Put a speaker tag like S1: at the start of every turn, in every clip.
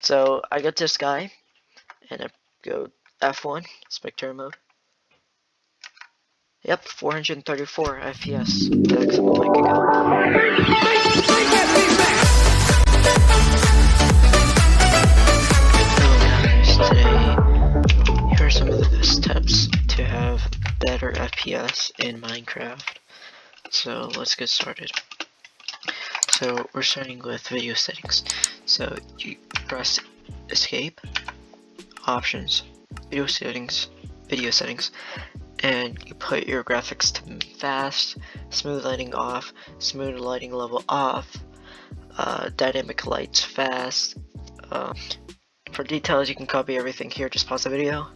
S1: So I got this guy, and I go F1, spectator mode. Yep, 434 FPS. Excellent, like a go. Hello guys, today here are some of the steps to have better FPS in Minecraft. So let's get started. So we're starting with video settings. So you press escape, options, video settings, and you put your graphics to fast, smooth lighting off, smooth lighting level off, dynamic lights fast. For details, you can copy everything here, just pause the video.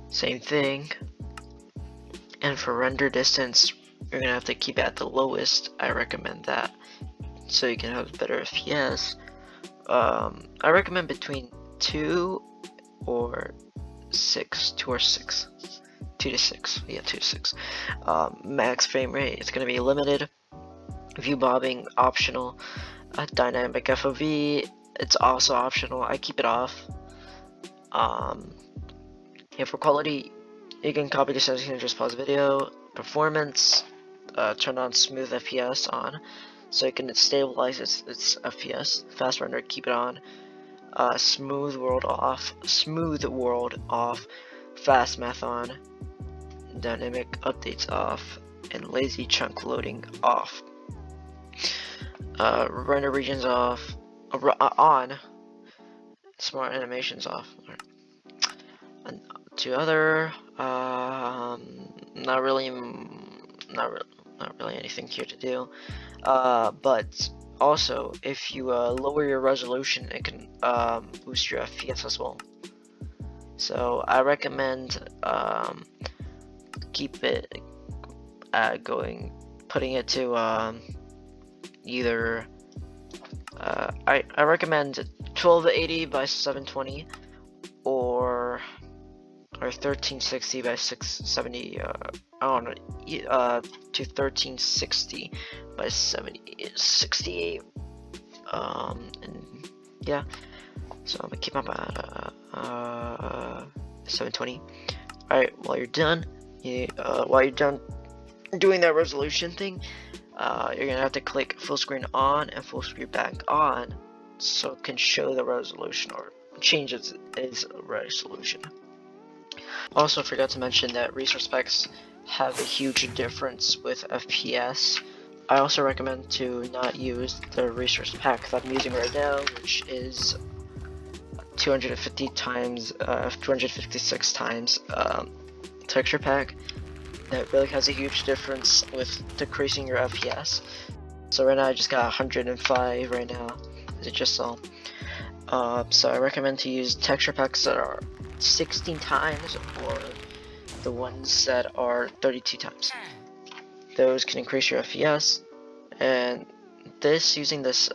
S1: Same thing. And for render distance, you're gonna have to keep it at the lowest. I recommend that, so you can have better FPS. I recommend between 2 or 6, 2 or 6. 2 to 6, yeah, 2 to 6. Max frame rate, it's gonna be limited. View bobbing, optional. Dynamic FOV, it's also optional. I keep it off. Yeah, for quality, you can copy the settings and just pause the video. Performance, turn on smooth FPS on, so you can stabilize its FPS. Fast render, keep it on. Smooth world off. Fast math on. Dynamic updates off, and lazy chunk loading off. Render regions off, on. Smart animations off. And two other, not really anything here to do. But also, if you lower your resolution, it can boost your FPS as well. So I recommend keep it putting it to either I recommend 1280 by 720 or 1360 by 670. I don't know, to 1360 by 68. And yeah, so I'm gonna keep up at 720. All right, while you're done doing that resolution thing, you're gonna have to click full screen on and full screen back on, so it can show the resolution or change its resolution. Also, I forgot to mention that resource packs have a huge difference with FPS. I also recommend to not use the resource pack that I'm using right now, which is 250 times, 256 times texture pack. That really has a huge difference with decreasing your FPS. So right now I just got 105 right now, as you just saw. So I recommend to use texture packs that are 16 times or the ones that are 32 times. Those can increase your FPS, and using this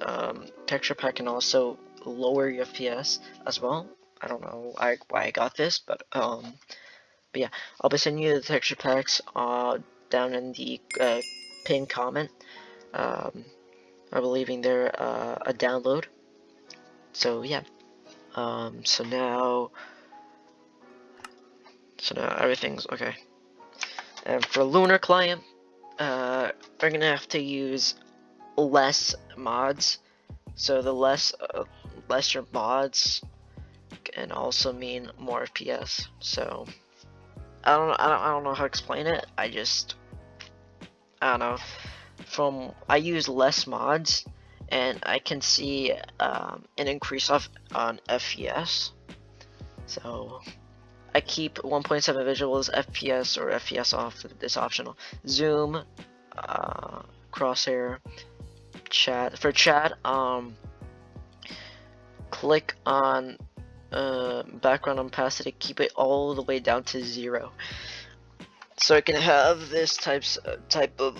S1: texture pack can also lower your FPS as well. I don't know why I got this, but yeah, I'll be sending you the texture packs down in the pinned comment. I believe they're a download. So yeah, so now everything's okay. And for Lunar Client, we're gonna have to use less mods. So the lesser mods can also mean more FPS. So I don't know how to explain it. I don't know. I use less mods, and I can see an increase on FPS. So I keep 1.7 visuals, FPS or FPS off. It's optional. Zoom, crosshair, chat. For chat, click on background opacity. Keep it all the way down to 0, so I can have this type of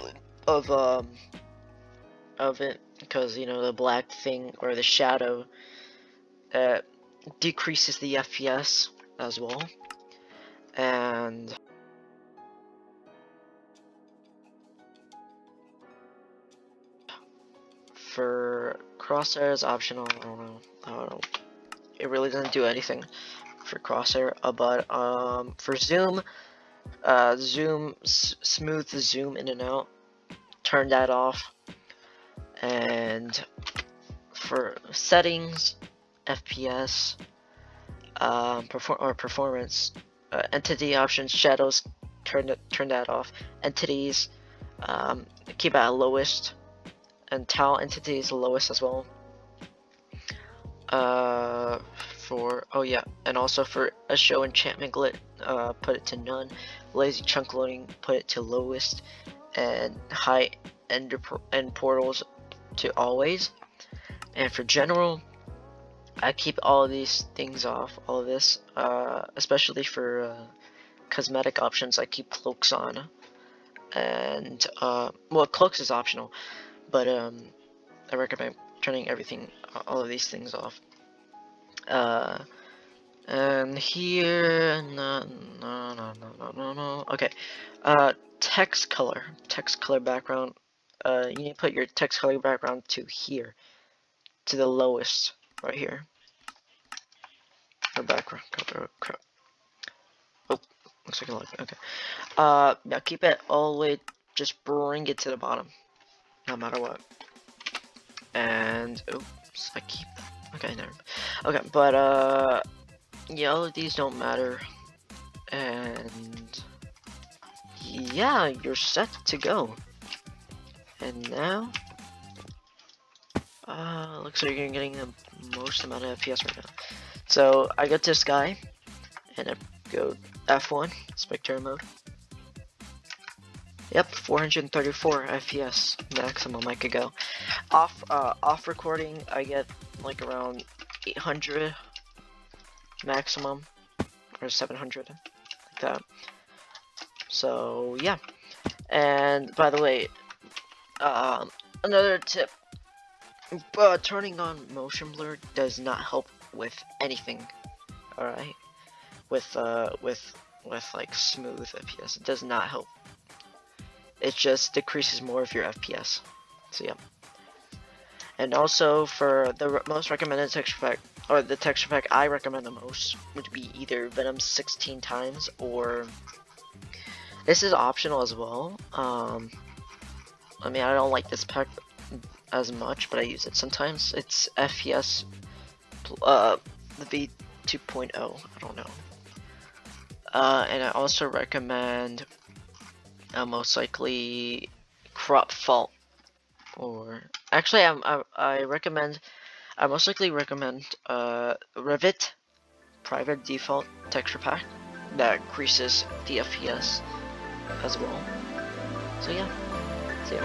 S1: it, because the black thing or the shadow decreases the FPS as well. And for crosshairs optional. I don't know. it really doesn't do anything for crosshair. But for zoom, smooth zoom in and out, turn that off. And for settings, FPS, performance, entity options, shadows, turn that off. Entities, keep it at lowest, and tile entities lowest as well. And also for a show enchantment glit, put it to none. Lazy chunk loading, put it to lowest, and high end portals to always. And for general, I keep all of these things off, all of this, especially for cosmetic options. I keep cloaks on, and well, cloaks is optional, but I recommend turning everything, all of these things off. And here, no. Okay, text color background. You need to put your text color background to here, to the lowest, right here. Or background color. Oh, looks like a look. Okay. Now keep it all the way. Just bring it to the bottom, no matter what. And oops, I keep. Okay, never. Okay, but yeah, all of these don't matter. And yeah, you're set to go. And now, looks like you're getting the most amount of FPS right now. So I got this guy, and I go F1, spectator mode. Yep, 434 FPS maximum I could go. Off recording, I get like around 800 maximum, or 700, like that. So yeah. And by the way, another tip: turning on motion blur does not help with anything. All right, with like smooth FPS, it does not help. It just decreases more of your FPS. So yeah. And also for the most recommended texture pack, or the texture pack I recommend the most, would be either Venom 16 times, or this is optional as well. I mean, I don't like this pack as much, but I use it sometimes. It's FPS, the V2.0. I don't know. And I also recommend most likely crop fault, or actually I most likely recommend Rivet private default texture pack that increases the FPS as well. So yeah, see ya.